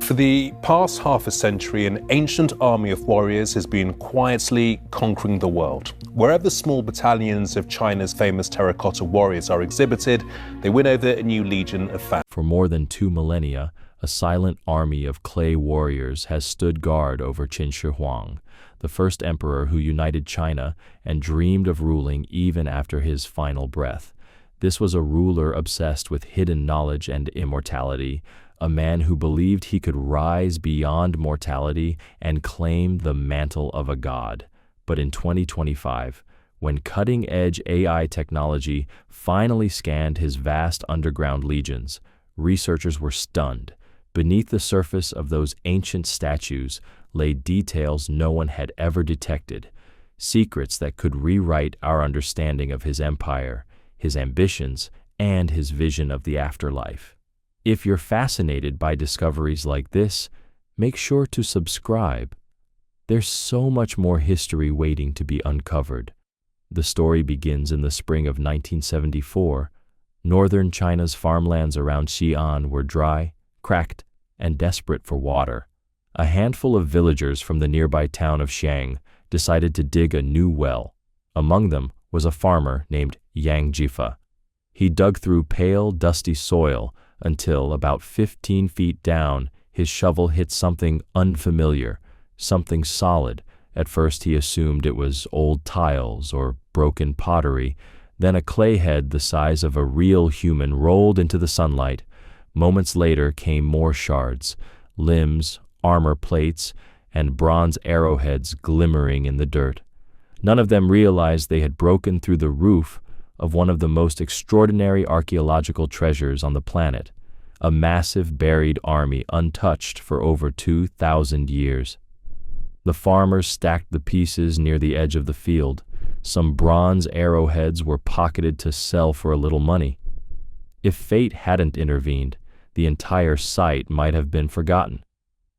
For the past half a century, an ancient army of warriors has been quietly conquering the world. Wherever small battalions of China's famous Terracotta Warriors are exhibited, they win over a new legion of fans. For more than 2 millennia, a silent army of clay warriors has stood guard over Qin Shi Huang, the first emperor who united China and dreamed of ruling even after his final breath. This was a ruler obsessed with hidden knowledge and immortality, a man who believed he could rise beyond mortality and claim the mantle of a god. But in 2025, when cutting-edge AI technology finally scanned his vast underground legions, researchers were stunned. Beneath the surface of those ancient statues lay details no one had ever detected, secrets that could rewrite our understanding of his empire, his ambitions, and his vision of the afterlife. If you're fascinated by discoveries like this, make sure to subscribe. There's so much more history waiting to be uncovered. The story begins in the spring of 1974. Northern China's farmlands around Xi'an were dry, cracked, and desperate for water. A handful of villagers from the nearby town of Xiang decided to dig a new well. Among them was a farmer named Yang Jifa. He dug through pale, dusty soil until, about 15 feet down, his shovel hit something unfamiliar, something solid. At first he assumed it was old tiles or broken pottery. Then a clay head the size of a real human rolled into the sunlight. Moments later came more shards, limbs, armor plates, and bronze arrowheads glimmering in the dirt. None of them realized they had broken through the roof of one of the most extraordinary archaeological treasures on the planet, a massive buried army untouched for over 2,000 years. The farmers stacked the pieces near the edge of the field. Some bronze arrowheads were pocketed to sell for a little money. If fate hadn't intervened, the entire site might have been forgotten.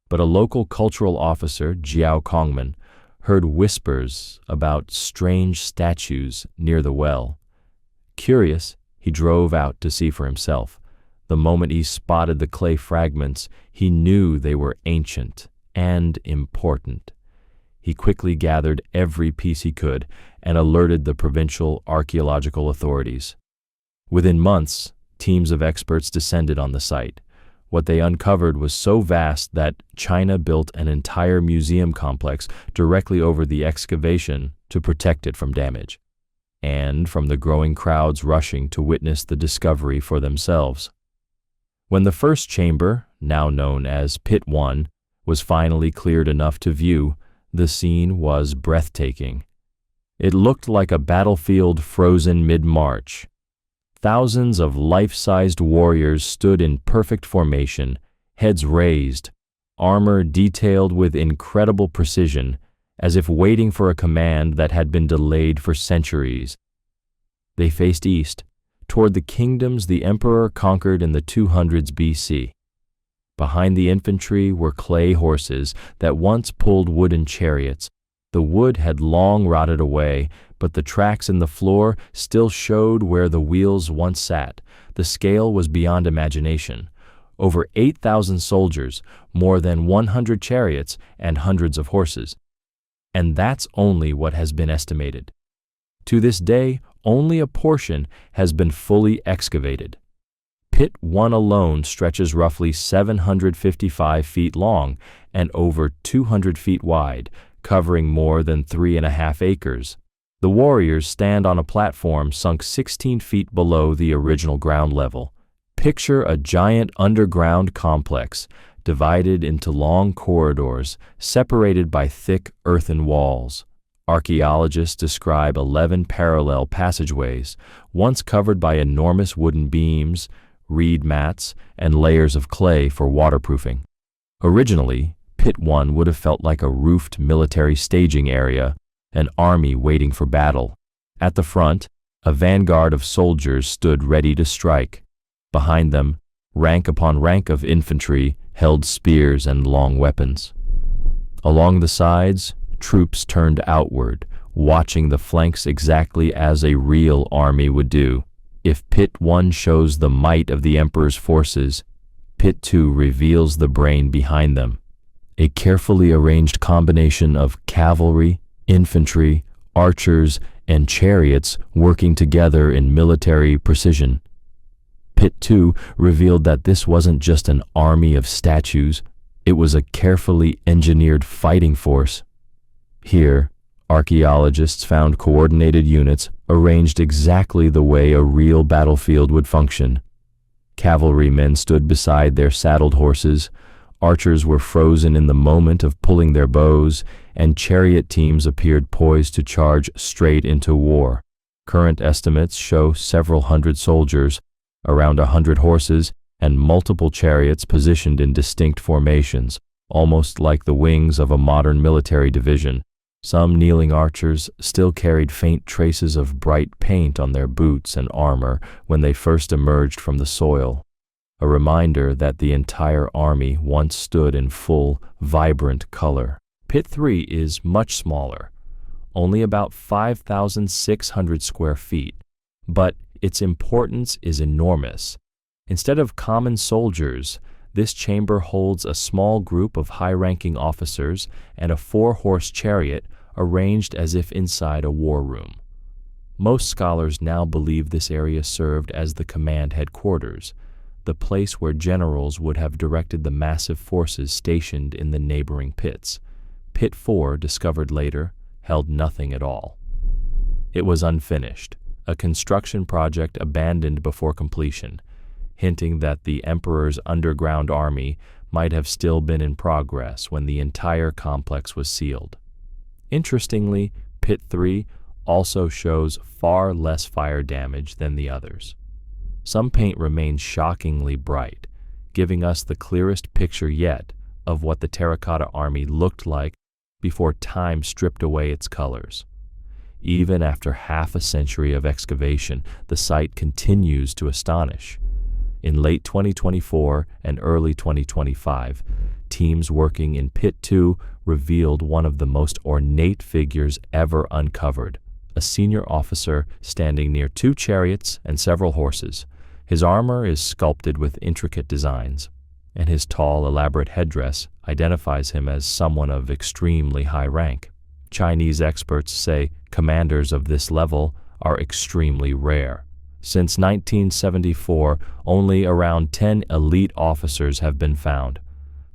But a local cultural officer, Jiao Kongman, heard whispers about strange statues near the well. Curious, he drove out to see for himself. The moment he spotted the clay fragments, he knew they were ancient and important. He quickly gathered every piece he could and alerted the provincial archaeological authorities. Within months, teams of experts descended on the site. What they uncovered was so vast that China built an entire museum complex directly over the excavation to protect it from damage, and from the growing crowds rushing to witness the discovery for themselves. When the first chamber, now known as Pit 1, was finally cleared enough to view, the scene was breathtaking. It looked like a battlefield frozen mid-March. Thousands of life-sized warriors stood in perfect formation, heads raised, armor detailed with incredible precision, as if waiting for a command that had been delayed for centuries. They faced east, toward the kingdoms the emperor conquered in the 200s BC. Behind the infantry were clay horses that once pulled wooden chariots. The wood had long rotted away, but the tracks in the floor still showed where the wheels once sat. The scale was beyond imagination. Over 8,000 soldiers, more than 100 chariots, and hundreds of horses. And that's only what has been estimated. To this day, only a portion has been fully excavated. Pit 1 alone stretches roughly 755 feet long and over 200 feet wide, covering more than 3.5 acres. The warriors stand on a platform sunk 16 feet below the original ground level. Picture a giant underground complex, divided into long corridors, separated by thick earthen walls. Archaeologists describe 11 parallel passageways, once covered by enormous wooden beams, reed mats, and layers of clay for waterproofing. Originally, Pit 1 would have felt like a roofed military staging area, an army waiting for battle. At the front, a vanguard of soldiers stood ready to strike. Behind them, rank upon rank of infantry held spears and long weapons. Along the sides, troops turned outward, watching the flanks exactly as a real army would do. If Pit 1 shows the might of the emperor's forces, Pit 2 reveals the brain behind them, a carefully arranged combination of cavalry, infantry, archers, and chariots working together in military precision. Pit 2 revealed that this wasn't just an army of statues, it was a carefully engineered fighting force. Here, archaeologists found coordinated units arranged exactly the way a real battlefield would function. Cavalrymen stood beside their saddled horses, archers were frozen in the moment of pulling their bows, and chariot teams appeared poised to charge straight into war. Current estimates show several hundred soldiers, around 100 horses, and multiple chariots positioned in distinct formations, almost like the wings of a modern military division. Some kneeling archers still carried faint traces of bright paint on their boots and armor when they first emerged from the soil, a reminder that the entire army once stood in full, vibrant color. Pit 3 is much smaller, only about 5,600 square feet, but its importance is enormous. Instead of common soldiers, this chamber holds a small group of high-ranking officers and a 4-horse chariot arranged as if inside a war room. Most scholars now believe this area served as the command headquarters, the place where generals would have directed the massive forces stationed in the neighboring pits. Pit 4, discovered later, held nothing at all. It was unfinished, a construction project abandoned before completion, hinting that the emperor's underground army might have still been in progress when the entire complex was sealed. Interestingly, Pit 3 also shows far less fire damage than the others. Some paint remains shockingly bright, giving us the clearest picture yet of what the Terracotta Army looked like before time stripped away its colors. Even after half a century of excavation, the site continues to astonish. In late 2024 and early 2025, teams working in Pit 2 revealed one of the most ornate figures ever uncovered, a senior officer standing near 2 chariots and several horses. His armor is sculpted with intricate designs, and his tall, elaborate headdress identifies him as someone of extremely high rank. Chinese experts say commanders of this level are extremely rare. Since 1974, only around 10 elite officers have been found.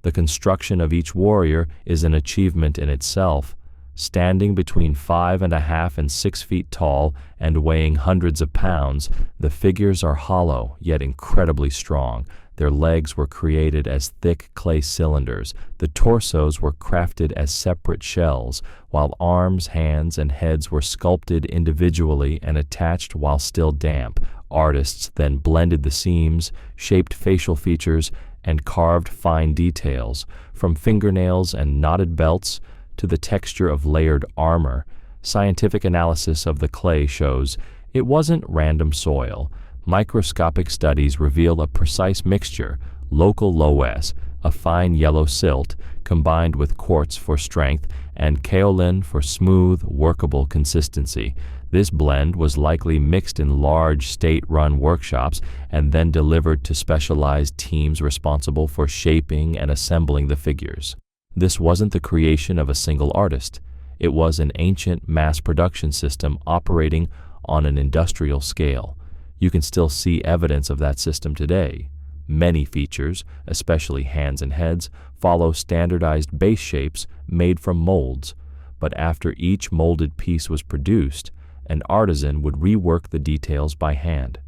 The construction of each warrior is an achievement in itself. Standing between 5.5 and 6 feet tall and weighing hundreds of pounds, the figures are hollow yet incredibly strong. Their legs were created as thick clay cylinders. The torsos were crafted as separate shells, while arms, hands, and heads were sculpted individually and attached while still damp. Artists then blended the seams, shaped facial features, and carved fine details, from fingernails and knotted belts to the texture of layered armor. Scientific analysis of the clay shows it wasn't random soil. Microscopic studies reveal a precise mixture, local loess, a fine yellow silt, combined with quartz for strength and kaolin for smooth, workable consistency. This blend was likely mixed in large state-run workshops and then delivered to specialized teams responsible for shaping and assembling the figures. This wasn't the creation of a single artist. It was an ancient mass production system operating on an industrial scale. You can still see evidence of that system today. Many features, especially hands and heads, follow standardized base shapes made from molds, but after each molded piece was produced, an artisan would rework the details by hand.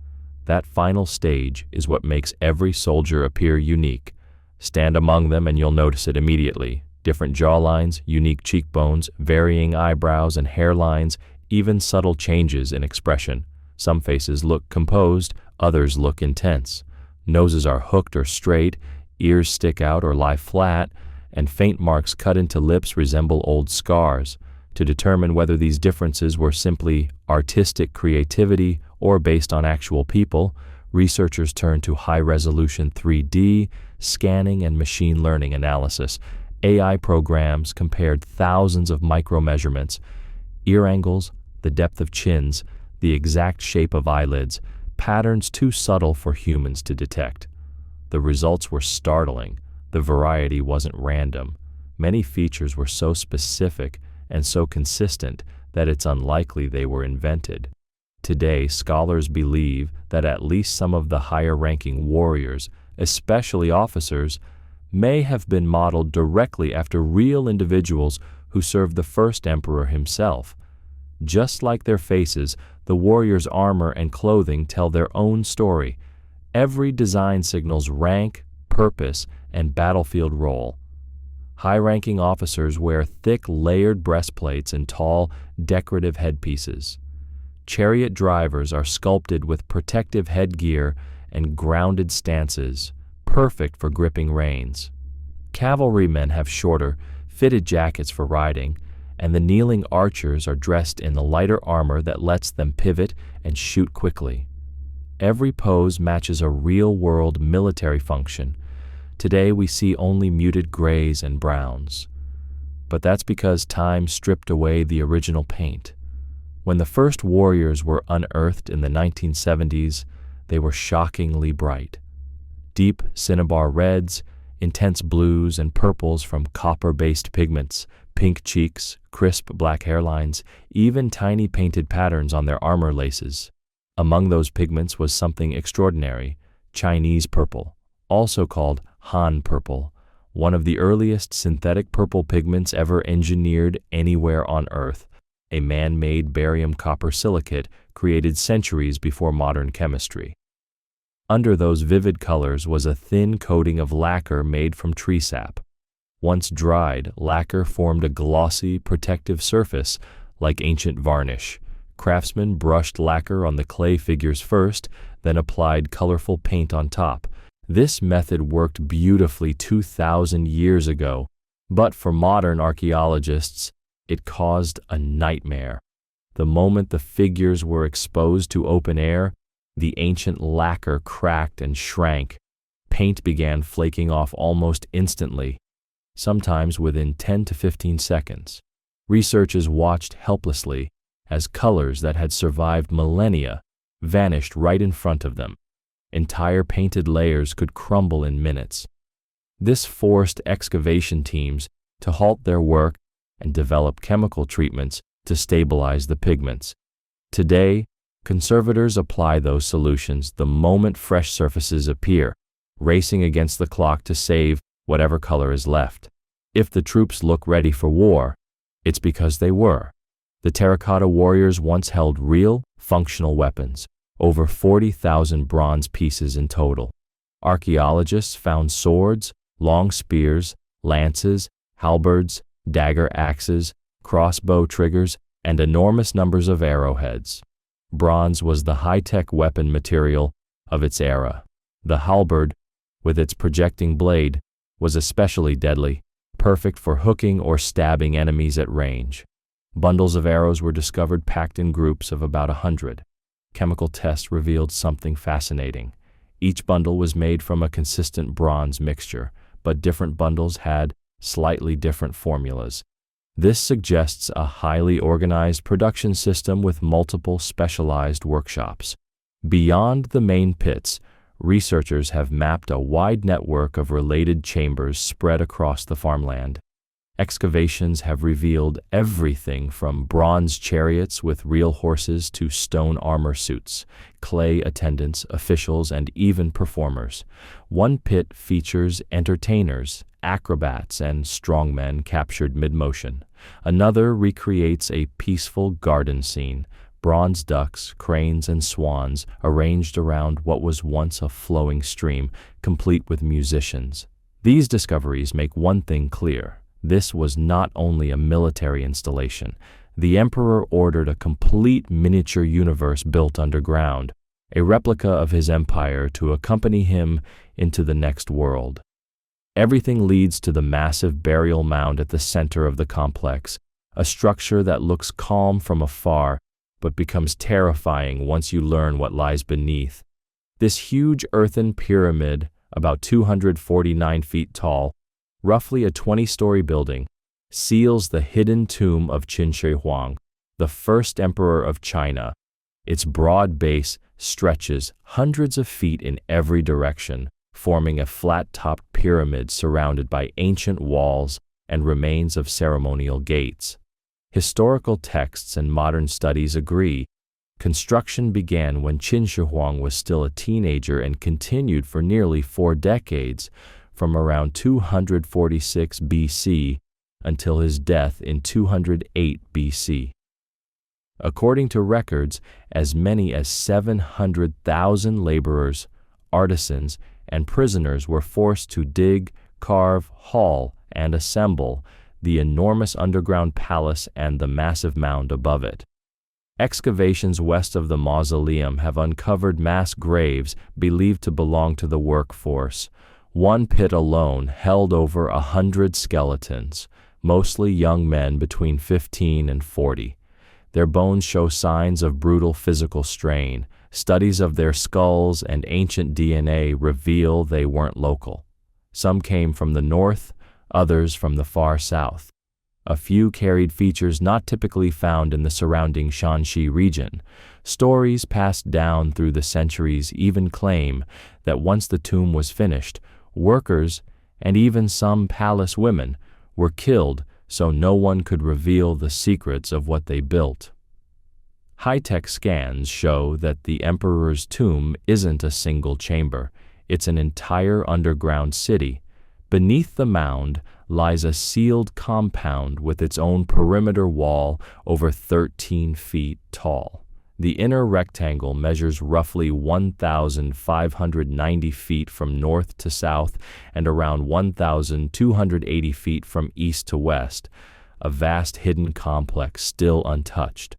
That final stage is what makes every soldier appear unique. Stand among them and you'll notice it immediately. Different jawlines, unique cheekbones, varying eyebrows and hairlines, even subtle changes in expression. Some faces look composed, others look intense. Noses are hooked or straight, ears stick out or lie flat, and faint marks cut into lips resemble old scars. To determine whether these differences were simply artistic creativity or based on actual people, researchers turned to high-resolution 3D, scanning, and machine learning analysis. AI programs compared thousands of micromeasurements, ear angles, the depth of chins, the exact shape of eyelids, patterns too subtle for humans to detect. The results were startling. The variety wasn't random. Many features were so specific and so consistent that it's unlikely they were invented. Today, scholars believe that at least some of the higher-ranking warriors, especially officers, may have been modeled directly after real individuals who served the first emperor himself. Just like their faces, the warriors' armor and clothing tell their own story. Every design signals rank, purpose, and battlefield role. High-ranking officers wear thick, layered breastplates and tall, decorative headpieces. Chariot drivers are sculpted with protective headgear and grounded stances, perfect for gripping reins. Cavalrymen have shorter, fitted jackets for riding, and the kneeling archers are dressed in the lighter armor that lets them pivot and shoot quickly. Every pose matches a real-world military function. Today we see only muted grays and browns. But that's because time stripped away the original paint. When the first warriors were unearthed in the 1970s, they were shockingly bright. Deep cinnabar reds, intense blues and purples from copper-based pigments, pink cheeks, crisp black hairlines, even tiny painted patterns on their armor laces. Among those pigments was something extraordinary, Chinese purple, also called Han purple, one of the earliest synthetic purple pigments ever engineered anywhere on Earth, a man-made barium-copper silicate created centuries before modern chemistry. Under those vivid colors was a thin coating of lacquer made from tree sap. Once dried, lacquer formed a glossy, protective surface like ancient varnish. Craftsmen brushed lacquer on the clay figures first, then applied colorful paint on top. This method worked beautifully 2,000 years ago, but for modern archaeologists, it caused a nightmare. The moment the figures were exposed to open air, the ancient lacquer cracked and shrank. Paint began flaking off almost instantly, sometimes within 10 to 15 seconds. Researchers watched helplessly as colors that had survived millennia vanished right in front of them. Entire painted layers could crumble in minutes. This forced excavation teams to halt their work and develop chemical treatments to stabilize the pigments. Today, conservators apply those solutions the moment fresh surfaces appear, racing against the clock to save whatever color is left. If the troops look ready for war, it's because they were. The Terracotta Warriors once held real, functional weapons, over 40,000 bronze pieces in total. Archaeologists found swords, long spears, lances, halberds, dagger axes, crossbow triggers, and enormous numbers of arrowheads. Bronze was the high-tech weapon material of its era. The halberd, with its projecting blade, was especially deadly, perfect for hooking or stabbing enemies at range. Bundles of arrows were discovered packed in groups of about 100. Chemical tests revealed something fascinating. Each bundle was made from a consistent bronze mixture, but different bundles had slightly different formulas. This suggests a highly organized production system with multiple specialized workshops. Beyond the main pits, researchers have mapped a wide network of related chambers spread across the farmland. Excavations have revealed everything from bronze chariots with real horses to stone armor suits, clay attendants, officials, and even performers. One pit features entertainers, acrobats, and strongmen captured mid-motion. Another recreates a peaceful garden scene, bronze ducks, cranes, and swans arranged around what was once a flowing stream, complete with musicians. These discoveries make one thing clear. This was not only a military installation. The emperor ordered a complete miniature universe built underground, a replica of his empire to accompany him into the next world. Everything leads to the massive burial mound at the center of the complex, a structure that looks calm from afar but becomes terrifying once you learn what lies beneath. This huge earthen pyramid, about 249 feet tall, roughly a 20-story building, seals the hidden tomb of Qin Shi Huang, the first emperor of China. Its broad base stretches hundreds of feet in every direction, forming a flat-topped pyramid surrounded by ancient walls and remains of ceremonial gates. Historical texts and modern studies agree. Construction began when Qin Shi Huang was still a teenager and continued for nearly 4 decades, from around 246 BC until his death in 208 BC. According to records, as many as 700,000 laborers, artisans, and prisoners were forced to dig, carve, haul, and assemble the enormous underground palace and the massive mound above it. Excavations west of the mausoleum have uncovered mass graves believed to belong to the workforce. One pit alone held over 100 skeletons, mostly young men between 15 and 40. Their bones show signs of brutal physical strain. Studies of their skulls and ancient DNA reveal they weren't local. Some came from the north, others from the far south. A few carried features not typically found in the surrounding Shanxi region. Stories passed down through the centuries even claim that once the tomb was finished, workers, and even some palace women, were killed so no one could reveal the secrets of what they built. High-tech scans show that the emperor's tomb isn't a single chamber. It's an entire underground city. Beneath the mound lies a sealed compound with its own perimeter wall over 13 feet tall. The inner rectangle measures roughly 1,590 feet from north to south and around 1,280 feet from east to west, a vast hidden complex still untouched.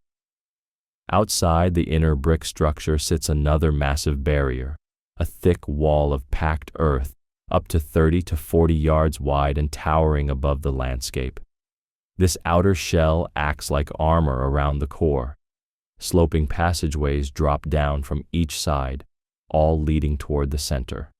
Outside the inner brick structure sits another massive barrier, a thick wall of packed earth, up to 30 to 40 yards wide and towering above the landscape. This outer shell acts like armor around the core. Sloping passageways drop down from each side, all leading toward the center.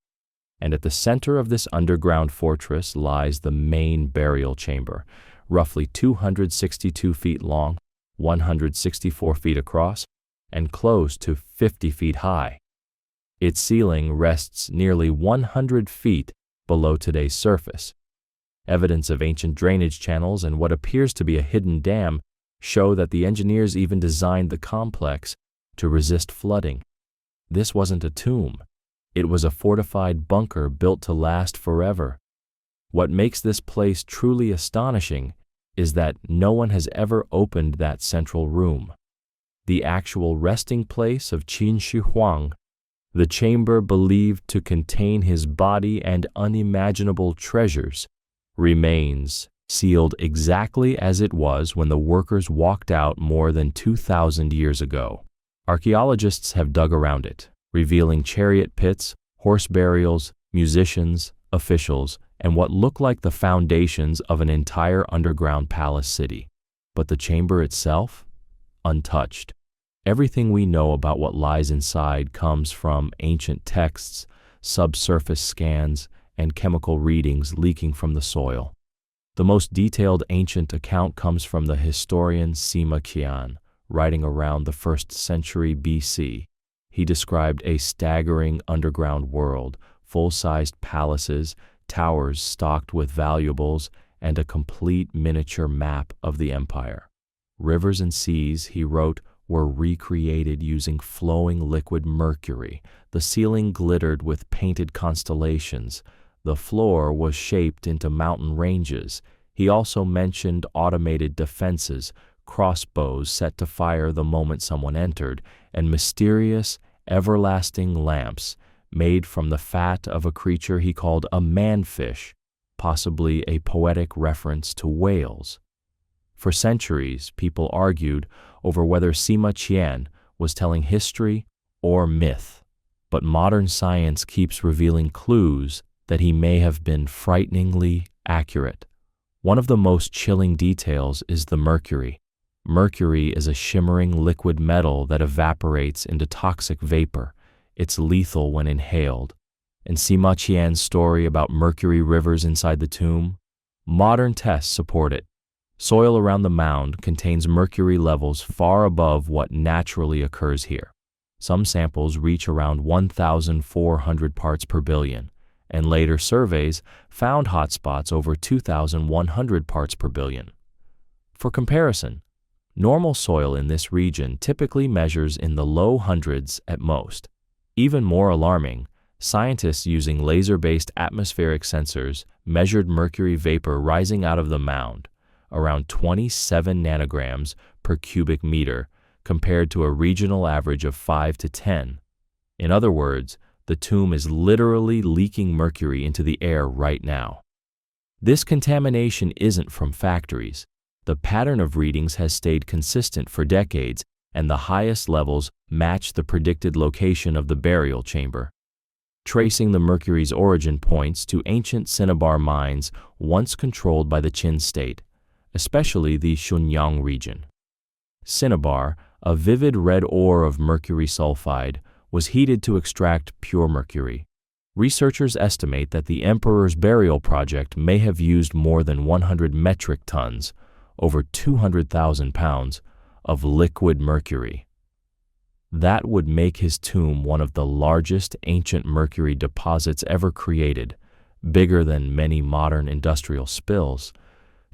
And at the center of this underground fortress lies the main burial chamber, roughly 262 feet long, 164 feet across, and close to 50 feet high. Its ceiling rests nearly 100 feet below today's surface. Evidence of ancient drainage channels and what appears to be a hidden dam show that the engineers even designed the complex to resist flooding. This wasn't a tomb. It was a fortified bunker built to last forever. What makes this place truly astonishing is that no one has ever opened that central room. The actual resting place of Qin Shi Huang, the chamber believed to contain his body and unimaginable treasures, remains sealed exactly as it was when the workers walked out more than 2,000 years ago. Archaeologists have dug around it, revealing chariot pits, horse burials, musicians, officials, and what look like the foundations of an entire underground palace city. But the chamber itself? Untouched. Everything we know about what lies inside comes from ancient texts, subsurface scans, and chemical readings leaking from the soil. The most detailed ancient account comes from the historian Sima Qian, writing around the 1st century BC. He described a staggering underground world, full-sized palaces, towers stocked with valuables, and a complete miniature map of the empire. Rivers and seas, he wrote, were recreated using flowing liquid mercury. The ceiling glittered with painted constellations. The floor was shaped into mountain ranges. He also mentioned automated defenses, crossbows set to fire the moment someone entered, and mysterious, everlasting lamps made from the fat of a creature he called a manfish, possibly a poetic reference to whales. For centuries, people argued over whether Sima Qian was telling history or myth, but modern science keeps revealing clues that he may have been frighteningly accurate. One of the most chilling details is the mercury. Mercury is a shimmering liquid metal that evaporates into toxic vapor. It's lethal when inhaled. And Sima Qian's story about mercury rivers inside the tomb? Modern tests support it. Soil around the mound contains mercury levels far above what naturally occurs here. Some samples reach around 1,400 parts per billion. and later surveys found hotspots over 2,100 parts per billion. For comparison, normal soil in this region typically measures in the low hundreds at most. Even more alarming, scientists using laser-based atmospheric sensors measured mercury vapor rising out of the mound, around 27 nanograms per cubic meter, compared to a regional average of 5 to 10. In other words, the tomb is literally leaking mercury into the air right now. This contamination isn't from factories. The pattern of readings has stayed consistent for decades, and the highest levels match the predicted location of the burial chamber. Tracing the mercury's origin points to ancient cinnabar mines once controlled by the Qin state, especially the Shenyang region. Cinnabar, a vivid red ore of mercury sulfide, was heated to extract pure mercury. Researchers estimate that the emperor's burial project may have used more than 100 metric tons, over 200,000 pounds, of liquid mercury. That would make his tomb one of the largest ancient mercury deposits ever created, bigger than many modern industrial spills.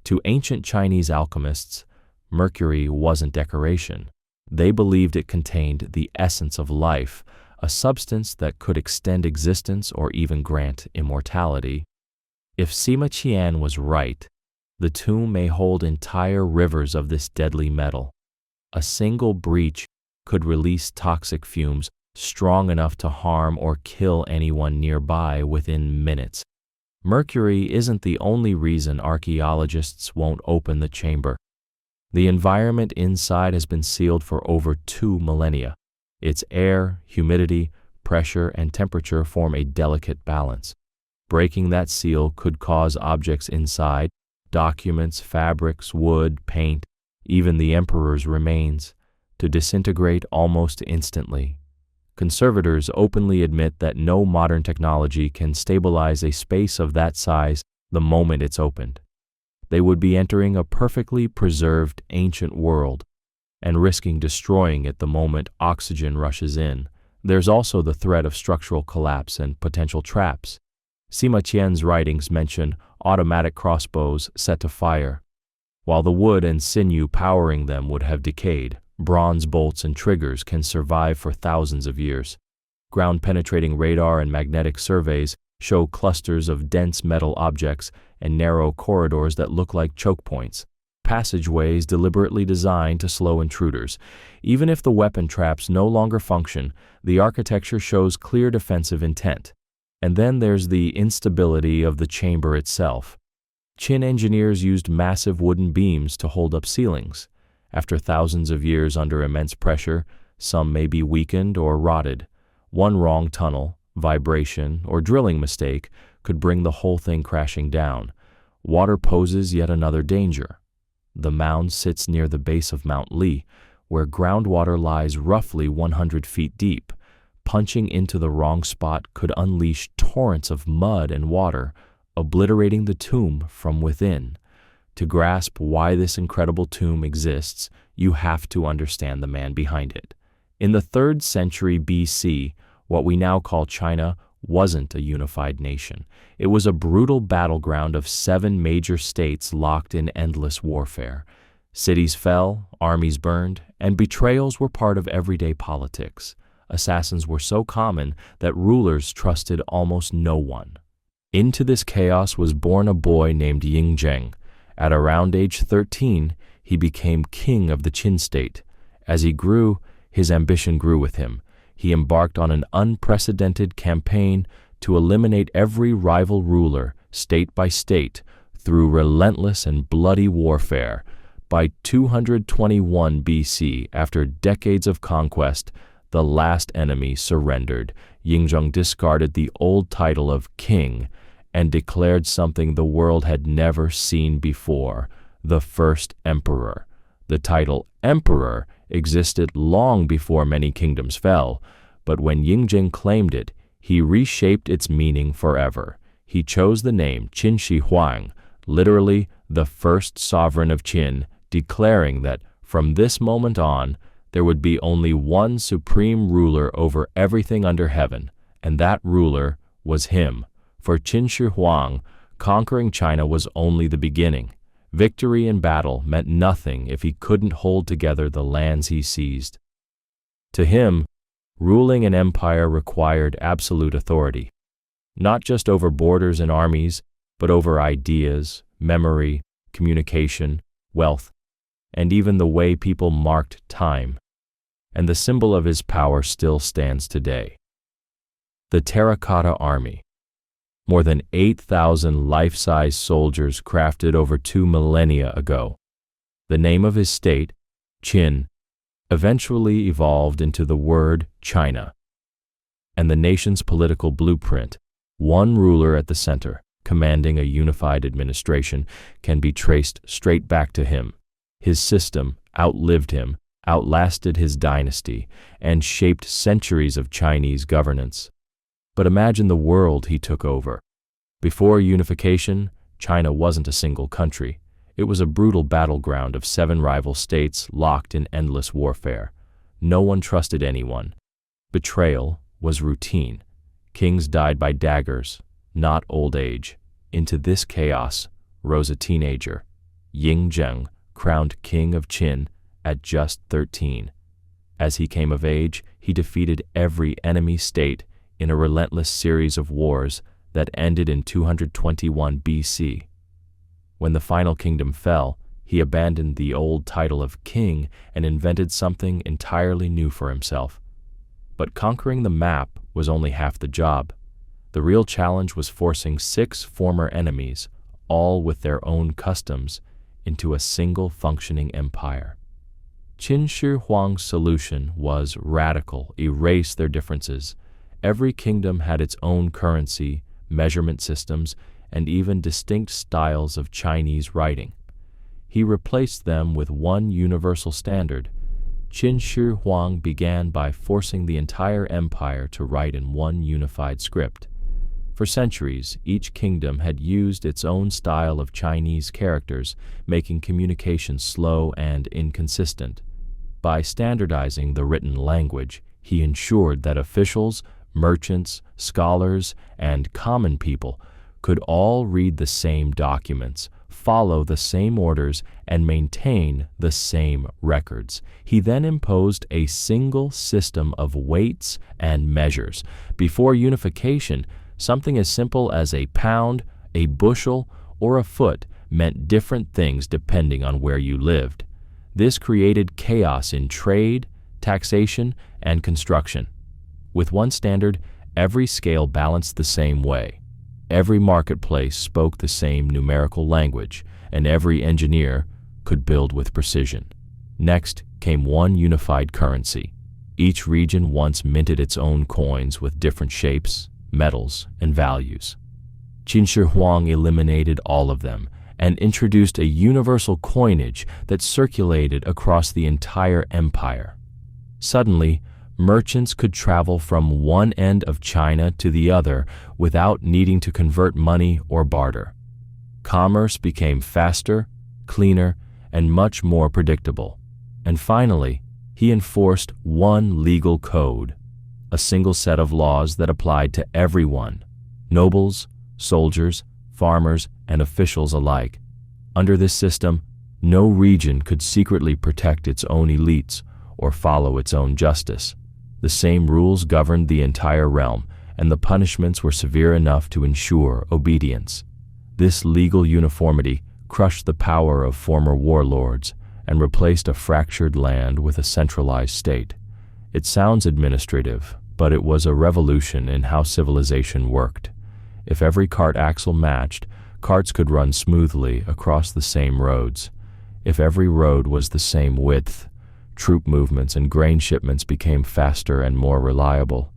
To ancient Chinese alchemists, mercury wasn't decoration. They believed it contained the essence of life, a substance that could extend existence or even grant immortality. If Sima Qian was right, the tomb may hold entire rivers of this deadly metal. A single breach could release toxic fumes strong enough to harm or kill anyone nearby within minutes. Mercury isn't the only reason archaeologists won't open the chamber. The environment inside has been sealed for over 2 millennia. Its air, humidity, pressure, and temperature form a delicate balance. Breaking that seal could cause objects inside, documents, fabrics, wood, paint, even the emperor's remains, to disintegrate almost instantly. Conservators openly admit that no modern technology can stabilize a space of that size the moment it's opened. They would be entering a perfectly preserved ancient world and risking destroying it the moment oxygen rushes in. There's also the threat of structural collapse and potential traps. Sima Qian's writings mention automatic crossbows set to fire. While the wood and sinew powering them would have decayed, bronze bolts and triggers can survive for thousands of years. Ground-penetrating radar and magnetic surveys show clusters of dense metal objects and narrow corridors that look like choke points, passageways deliberately designed to slow intruders. Even if the weapon traps no longer function, the architecture shows clear defensive intent. And then there's the instability of the chamber itself. Qin engineers used massive wooden beams to hold up ceilings. After thousands of years under immense pressure, some may be weakened or rotted. One wrong tunnel, vibration, or drilling mistake could bring the whole thing crashing down. Water poses yet another danger. The mound sits near the base of Mount Li, where groundwater lies roughly 100 feet deep. Punching into the wrong spot could unleash torrents of mud and water, obliterating the tomb from within. To grasp why this incredible tomb exists, you have to understand the man behind it. In the 3rd century BC, what we now call China wasn't a unified nation. It was a brutal battleground of 7 major states locked in endless warfare. Cities fell, armies burned, and betrayals were part of everyday politics. Assassins were so common that rulers trusted almost no one. Into this chaos was born a boy named Yingzheng. At around age 13, he became king of the Qin state. As he grew, his ambition grew with him. He embarked on an unprecedented campaign to eliminate every rival ruler, state by state, through relentless and bloody warfare. By 221 BC, after decades of conquest, the last enemy surrendered. Yingzheng discarded the old title of king and declared something the world had never seen before: the first emperor. The title emperor existed long before many kingdoms fell, but when Yingzheng claimed it, he reshaped its meaning forever. He chose the name Qin Shi Huang, literally the first sovereign of Qin, declaring that from this moment on, there would be only one supreme ruler over everything under heaven, and that ruler was him, For Qin Shi Huang, conquering China was only the beginning. Victory in battle meant nothing if he couldn't hold together the lands he seized. To him, ruling an empire required absolute authority, not just over borders and armies, but over ideas, memory, communication, wealth, and even the way people marked time. And the symbol of his power still stands today. The Terracotta Army. More than 8,000 life-size soldiers crafted over 2 millennia ago. The name of his state, Qin, eventually evolved into the word China. And the nation's political blueprint, one ruler at the center, commanding a unified administration, can be traced straight back to him. His system outlived him, outlasted his dynasty, and shaped centuries of Chinese governance. But imagine the world he took over. Before unification, China wasn't a single country. It was a brutal battleground of 7 rival states locked in endless warfare. No one trusted anyone. Betrayal was routine. Kings died by daggers, not old age. Into this chaos rose a teenager, Ying Zheng, crowned king of Qin at just 13. As he came of age, he defeated every enemy state in a relentless series of wars that ended in 221 BC. When the final kingdom fell, he abandoned the old title of king and invented something entirely new for himself. But conquering the map was only half the job. The real challenge was forcing 6 former enemies, all with their own customs, into a single functioning empire. Qin Shi Huang's solution was radical: erase their differences. Every kingdom had its own currency, measurement systems, and even distinct styles of Chinese writing. He replaced them with one universal standard. Qin Shi Huang began by forcing the entire empire to write in one unified script. For centuries, each kingdom had used its own style of Chinese characters, making communication slow and inconsistent. By standardizing the written language, he ensured that officials, merchants, scholars, and common people could all read the same documents, follow the same orders, and maintain the same records. He then imposed a single system of weights and measures. Before unification, something as simple as a pound, a bushel, or a foot meant different things depending on where you lived. This created chaos in trade, taxation, and construction. With one standard, every scale balanced the same way. Every marketplace spoke the same numerical language, and every engineer could build with precision. Next came one unified currency. Each region once minted its own coins with different shapes, metals, and values. Qin Shi Huang eliminated all of them and introduced a universal coinage that circulated across the entire empire. Suddenly, merchants could travel from one end of China to the other without needing to convert money or barter. Commerce became faster, cleaner, and much more predictable. And finally, he enforced one legal code, a single set of laws that applied to everyone, nobles, soldiers, farmers, and officials alike. Under this system, no region could secretly protect its own elites or follow its own justice. The same rules governed the entire realm, and the punishments were severe enough to ensure obedience. This legal uniformity crushed the power of former warlords and replaced a fractured land with a centralized state. It sounds administrative, but it was a revolution in how civilization worked. If every cart axle matched, carts could run smoothly across the same roads. If every road was the same width, troop movements and grain shipments became faster and more reliable.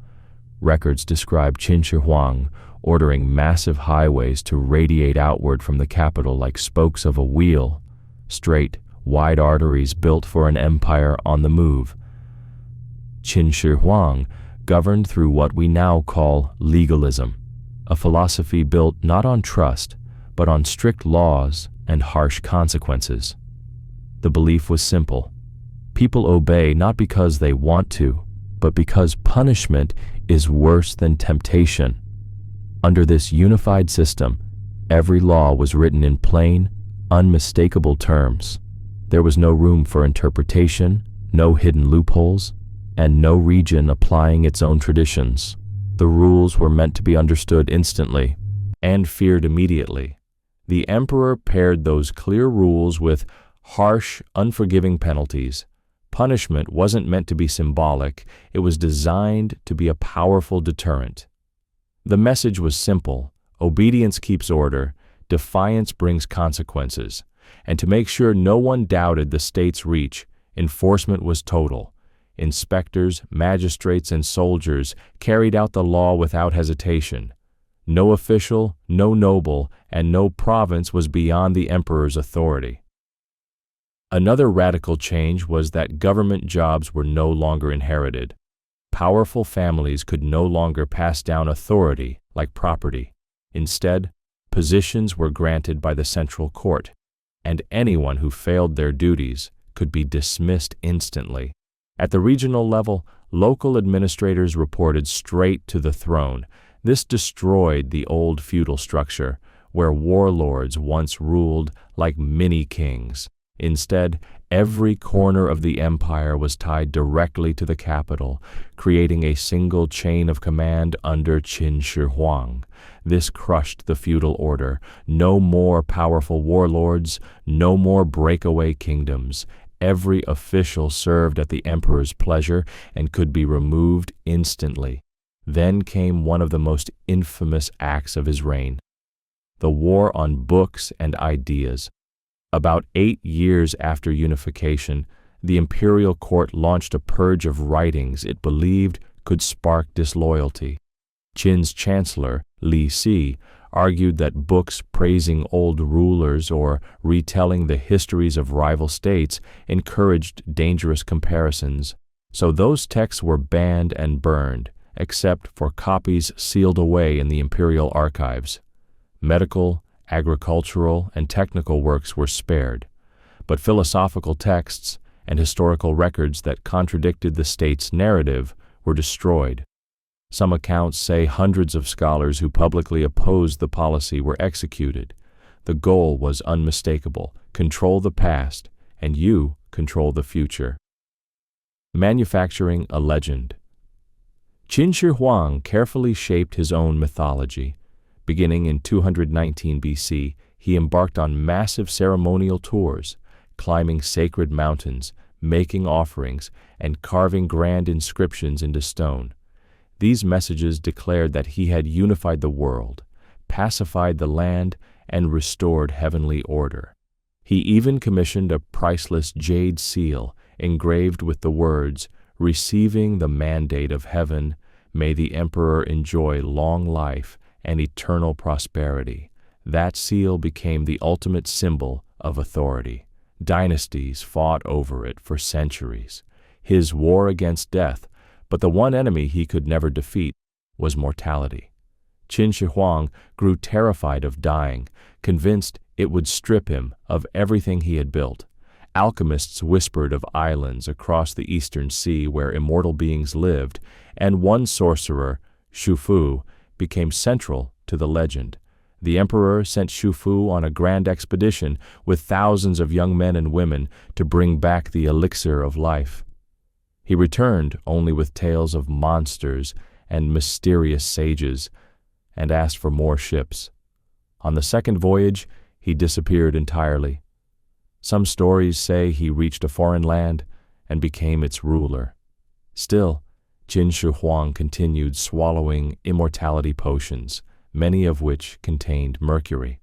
Records describe Qin Shi Huang ordering massive highways to radiate outward from the capital like spokes of a wheel, straight, wide arteries built for an empire on the move. Qin Shi Huang governed through what we now call legalism, a philosophy built not on trust, but on strict laws and harsh consequences. The belief was simple. People obey not because they want to, but because punishment is worse than temptation. Under this unified system, every law was written in plain, unmistakable terms. There was no room for interpretation, no hidden loopholes, and no region applying its own traditions. The rules were meant to be understood instantly and feared immediately. The emperor paired those clear rules with harsh, unforgiving penalties. Punishment wasn't meant to be symbolic, it was designed to be a powerful deterrent. The message was simple: obedience keeps order, defiance brings consequences. And to make sure no one doubted the state's reach, enforcement was total. Inspectors, magistrates, and soldiers carried out the law without hesitation. No official, no noble, and no province was beyond the emperor's authority. Another radical change was that government jobs were no longer inherited. Powerful families could no longer pass down authority like property. Instead, positions were granted by the central court, and anyone who failed their duties could be dismissed instantly. At the regional level, local administrators reported straight to the throne. This destroyed the old feudal structure, where warlords once ruled like mini-kings. Instead, every corner of the empire was tied directly to the capital, creating a single chain of command under Qin Shi Huang. This crushed the feudal order. No more powerful warlords, no more breakaway kingdoms. Every official served at the emperor's pleasure and could be removed instantly. Then came one of the most infamous acts of his reign: the war on books and ideas. About 8 years after unification, the imperial court launched a purge of writings it believed could spark disloyalty. Qin's chancellor, Li Si, argued that books praising old rulers or retelling the histories of rival states encouraged dangerous comparisons. So those texts were banned and burned, except for copies sealed away in the imperial archives. Medical, agricultural, and technical works were spared, but philosophical texts and historical records that contradicted the state's narrative were destroyed. Some accounts say hundreds of scholars who publicly opposed the policy were executed. The goal was unmistakable: control the past, and you control the future. Manufacturing a legend. Qin Shi Huang carefully shaped his own mythology. Beginning in 219 BC, he embarked on massive ceremonial tours, climbing sacred mountains, making offerings, and carving grand inscriptions into stone. These messages declared that he had unified the world, pacified the land, and restored heavenly order. He even commissioned a priceless jade seal engraved with the words, "Receiving the mandate of heaven, may the emperor enjoy long life and eternal prosperity." That seal became the ultimate symbol of authority. Dynasties fought over it for centuries. His war against death, but the one enemy he could never defeat, was mortality. Qin Shi Huang grew terrified of dying, convinced it would strip him of everything he had built. Alchemists whispered of islands across the eastern sea where immortal beings lived, and one sorcerer, Shu Fu, became central to the legend. The emperor sent Shu Fu on a grand expedition with thousands of young men and women to bring back the elixir of life. He returned only with tales of monsters and mysterious sages, and asked for more ships. On the second voyage, he disappeared entirely. Some stories say he reached a foreign land and became its ruler. Still, Qin Shi Huang continued swallowing immortality potions, many of which contained mercury.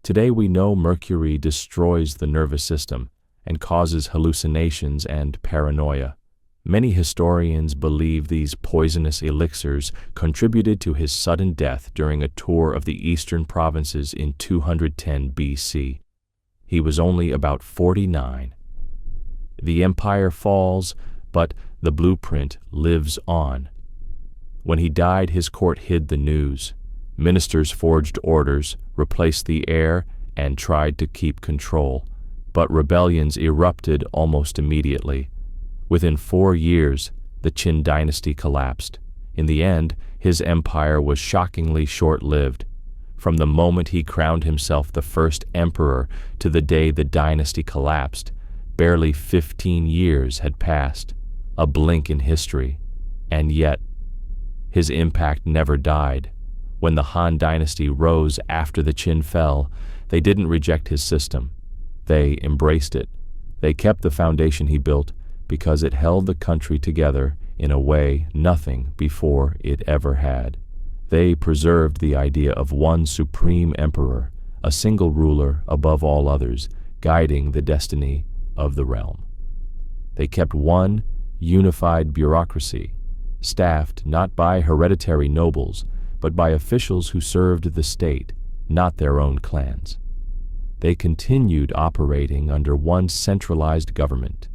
Today we know mercury destroys the nervous system and causes hallucinations and paranoia. Many historians believe these poisonous elixirs contributed to his sudden death during a tour of the eastern provinces in 210 BC. He was only about 49. The empire falls, but the blueprint lives on. When he died, his court hid the news. Ministers forged orders, replaced the heir, and tried to keep control. But rebellions erupted almost immediately. Within 4 years, the Qin dynasty collapsed. In the end, His empire was shockingly short-lived. From the moment he crowned himself the first emperor to the day the dynasty collapsed, barely 15 years had passed, a blink in history. And yet, his impact never died. When the Han dynasty rose after the Qin fell, they didn't reject his system. They embraced it. They kept the foundation he built because it held the country together in a way nothing before it ever had. They preserved the idea of one supreme emperor, a single ruler above all others, guiding the destiny of the realm. They kept one unified bureaucracy, staffed not by hereditary nobles, but by officials who served the state, not their own clans. They continued operating under one centralized government,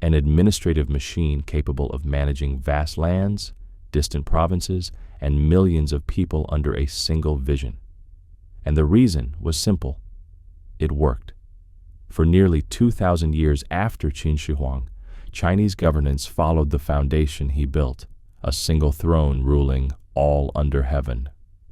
an administrative machine capable of managing vast lands, distant provinces, and millions of people under a single vision. And the reason was simple. It worked. For nearly 2,000 years after Qin Shi Huang, Chinese governance followed the foundation he built, a single throne ruling all under heaven.